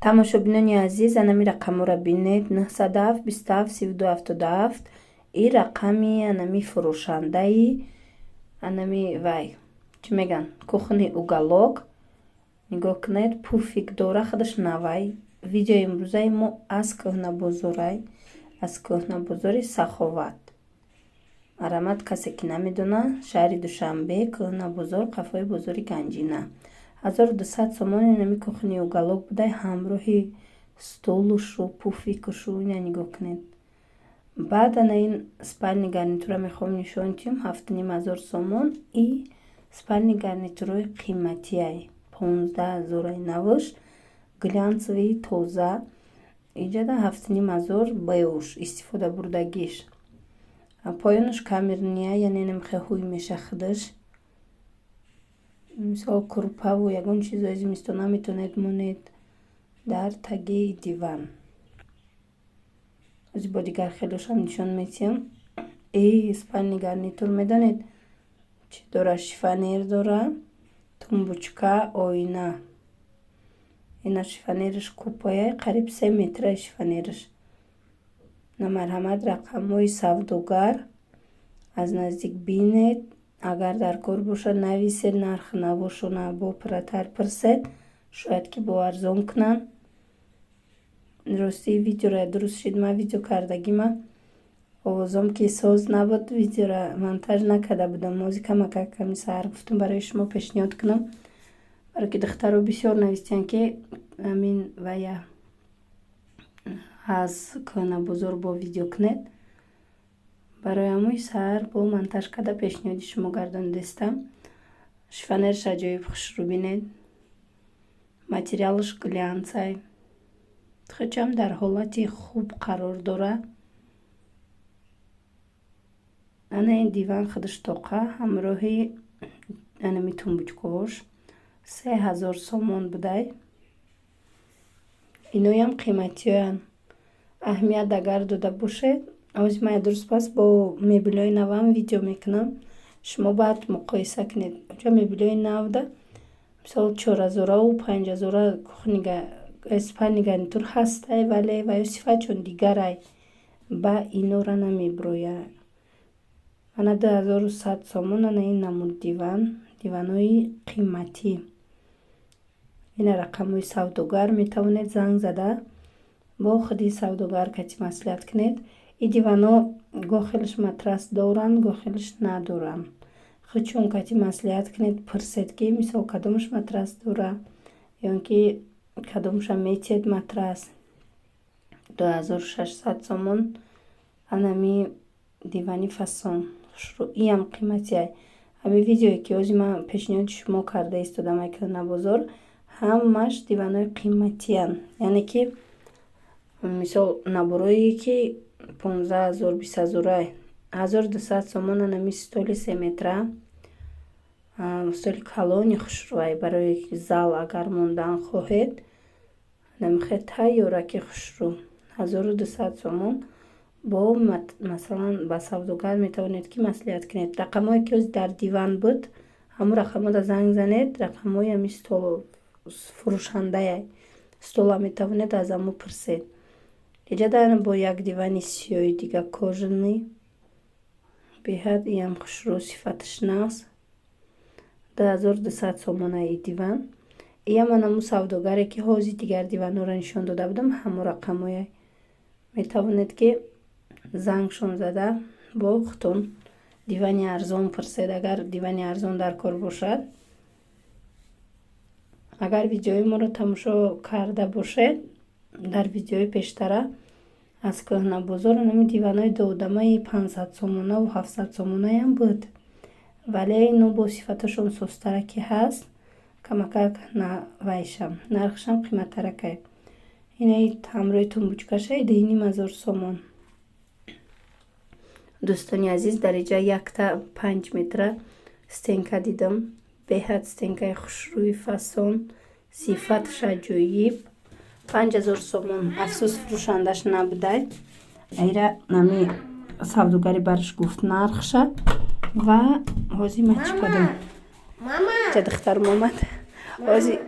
тамошобинони азиз, анами рақаморо бинед 907 27 32 77. ин рақами анами фурӯшандаи анами вай чӣ меган кухни уголок. нигоҳ кунед, пуфик дора, худаш навай. Видеои имрӯзаи мо аз кӯҳнабозорай, аз кӯҳнабозори Саховат. марамат, касе ки намедона, шаҳри Душанбе, кӯҳнабозор, қафои бозори Ганҷина. 1200 сомони нами кухни уголок будай, ҳамроҳи столушу, пуфикушу. Ина нигоҳ кунед. баъд ана ин спальни гарнитура мехоҳам нишонтим 7500 сомон. И спальни гарнитурои қиматияй 15000 навш, глянцевии тоза. Иҷада 7500 беуш истифода бурдагиш. Поёнаш камерния, яъне намхеҳуй меша худаш. мисол крупаву ягон чизои зимистона метавонед монед дар тагии диван. бо дигар хелошам нишон метиҳам. спальни гарнитур медонед чӣ дора? Шифонер дора, тумбучка, оина. ина шифонераш купояй, қариб 3 метра шифонераш. на марҳамат, рақамҳои савдогар аз наздик бинед. агар дар кор бошад нависед, нарх навошона бо оператор пурсед, шояд ки бо арзон кунанд. рости видеоро дуруст шид, ман видео кардагима, овозом ки соз набуд, видеоро монтаж накарда будам. музика ками саҳар гуфтам барои шумо пешниҳод кунам, барои ки духтаро бисёр навистиянд ки амин вая аз кӯҳнабозор бо видео кунед. барои ҳамои саҳар бо монтаж карда пешниҳоди шумо гардонидастам. шифонерш аҷоиб хушрӯ бинед. материалаш глянцай, хучам дар ҳолати хуб қарор дора. ана ин диван худаш тоқа, ҳамроҳи анами тумбучкош 3000 сомон будай. иноям қиматиёян. аҳамият агар дода бошед, озимая дуруст пас бо мебелҳои навам видео мекунам. шумо бояд муқоиса кунед. оҷа мебелҳои навда мисол 4000 5000 кухнига спальни гарнитур ҳастай, вале ваё сифатчон дигарай, ба инора намеброяд. ана 2100 сомон. ана ин намуд диван, диванои қиматӣ. ина рақамҳои савдогар, метавонед занг зада бо худи савдогар кати маслиҳат кунед. ин дивано гоҳ хелаш матрас доранд, гоҳ хелаш надоранд. худчун кати маслиҳат кунед, пурсед ки мисол кадомаш матрас дора, ё ки кадомаша метиҳед матрас. 2600 сомон. анами дивани фасон хушрӯ, иам қиматияй. ҳамин видеое ки ҳозир ман пешниҳоди шумо карда истодам ай кӯҳнабозор, ҳамаш диванои қиматиян. яъне ки мисол наборое ки 15000 20000 1200 сомон. анами столи 3 метра, столи калони хушрӯай барои зал агар мондан хоҳед, намехе тайёра ки хушрӯ. 1200 сомон. бо масалан ба савдогар метавонед ки маслиҳат кунед. рақамҳое ки дар диван буд, ҳамун рақамҳоро занг занед. рақамҳои ҳами стол фурӯшандаяй стола метавонед аз ҳамон пурсед. иҷада бо як дивани сиёи дига кожаный, беҳад иам хушрӯ, сифаташ нағз. 2200 сомон ай диван. иам анаму савдогаре ки ҳозир дигар диванҳоро нишон дода будам, ҳамон рақамҳояй. метавонед ки зангшон зада бо хутон дивани арзон пурсед, агар дивани арзон дар кор бошад. агар видеои моро тамошо карда бошед, дар видеои пештара аз кӯҳнабозор нами диванои додамаи 500 сомонаву 700 сомонаям буд, вале ино бо сифаташон сустара ки ҳаст, камакак навайшам, нархшам қиматтаракай. инаи ҳамроҳи тумбучкаша 2500 сомон. дӯстони азиз, дар иҷа якта 5 метра стенка дидам. беҳад стенкаи хушрӯи фасон, сифаташ аҷоиб. 5000 сомон. афсӯс фурӯшандаш набудай. айра нами савдогари бараш гуфт нархша. ва ҳозир ма чӣ кадом ҷа духтарам омад. ҳозир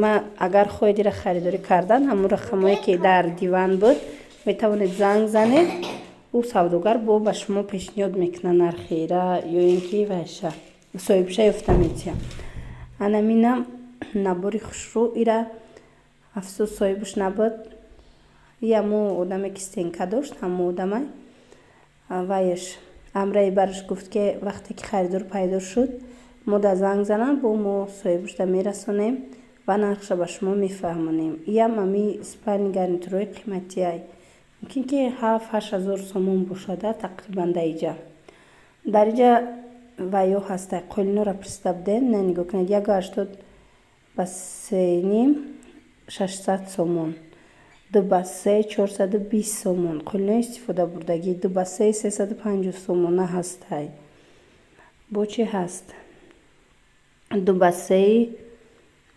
ма агар хоҳед ира харидорӣ кардан, ҳамун рақамое ки дар диван буд метавонед занг занед, ӯ савдогар ба шумо пешниҳод мекунад нархи ира ё ин ки вайша соҳибша ёфта метиҳам. Анаминам набори хушрӯ ира афсӯс соҳибаш набуд. Яму одаме ки стенка дошт, ҳамун одаме вайш амраи бараш гуфт ки вақте ки харидор пайдо шуд мо да занг занам, бо мо соҳибаш да мерасонем ва нархша ба шумо мефаҳмонем. Иям ами спальни гарнитурои қиматияй мумкин ки 7-8 ҳазор сомон бошада тақрибан дар иҷа. Дар иҷа вайё ҳастай қолинора пристав ден не нигоҳ кунед. 180 ба 3.5 600 сомон, 2 ба 3 420 сомон қолинои истифода бурдагӣ, 2 ба 3 350 сомона ҳастай. бо чи ҳаст 2 ба 3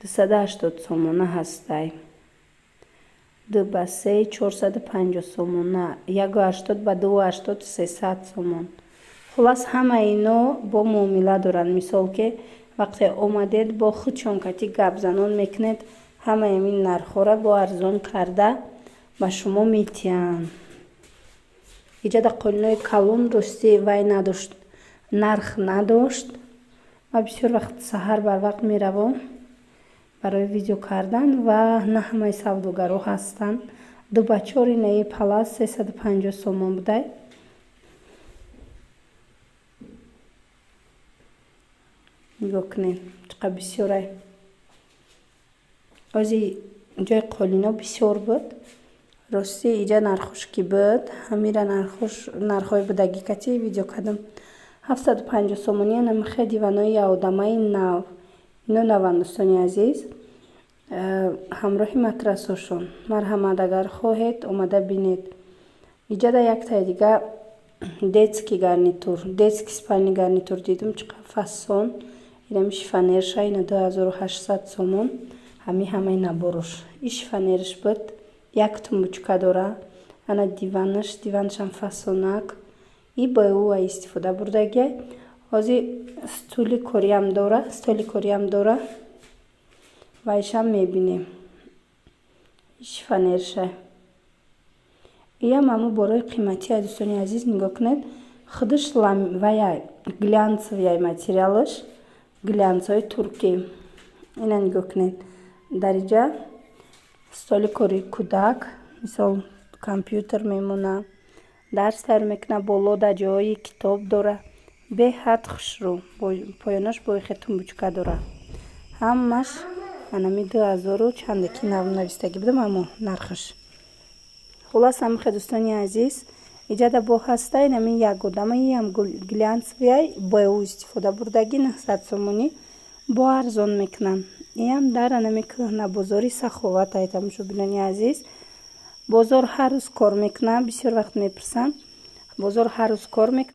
280 сомона ҳастай, 2 ба 3 450 сомона, 180 ба 280 300 сомон. хулас ҳама ино бо муомила доранд. мисол ки вақте омадед бо худ чонкатӣ гапзанон мекунед, ҳамаи ин нархҳоро бо арзон карда ба шумо метиҳанд. иҷада қолинои калон рости вай надошт, нарх надошт. ма бисёр вақт саҳар барвақт меравам барои видео кардан ва на ҳамаи савдогаро ҳастанд. 2 ба 4 инаи палас 350 сомон будай. нигоҳ кунед чиқадр бисёрай. ози ҷои қолино бисёр буд. рости иҷа нархош ки буд, ҳамира нархҳои будаги кати видео кардам. 750 сомони намихе диванои одамаи нав. ино навандостони азиз, ҳамроҳи матрасошон. марҳамат, агар хоҳед омада бинед. иҷада яктаи дига детский гарнитур, детский спальни гарнитур дидум. чиқадр фасон. инами шифонерша, ина 2800 сомон. ҳамаи наборош. И шифонериш буд. як тумбучка дора. ана диванашам фасонак. И ба ӯ истифода бурдаги. ҳозир стули кориам дора. вайшам мебинем. шифонерша. иям ҳаму борои қиматия дӯстони азиз нигоҳ кунед. худаш ваяй глянцевый материалаш, глянцҳои туркӣ. ина нигоҳ кунед. дар иҷа столи кори кӯдак, мисол компютер мемона, дарс тайёр мекуна, боло да ҷои китоб дора. беҳад хушрӯ. поёнаш боихе тумбучка дора. ҳамаш анами 2000 чанде ки навистагӣ будам, аммо нархаш. хулас ҳамихе дӯстони азиз, иҷада бо ҳаста инами як одамаи ам глянцевый бо ӯ истифода бурдагӣ 900 сомонӣ бо арзон мекунам. иям дар анами кӯҳна бозори саховат ай тамошобинони азиз. бозор ҳар рӯз кор мекунам. бисёр вақт мепурсанд. бозор ҳар рӯз кор мекунам.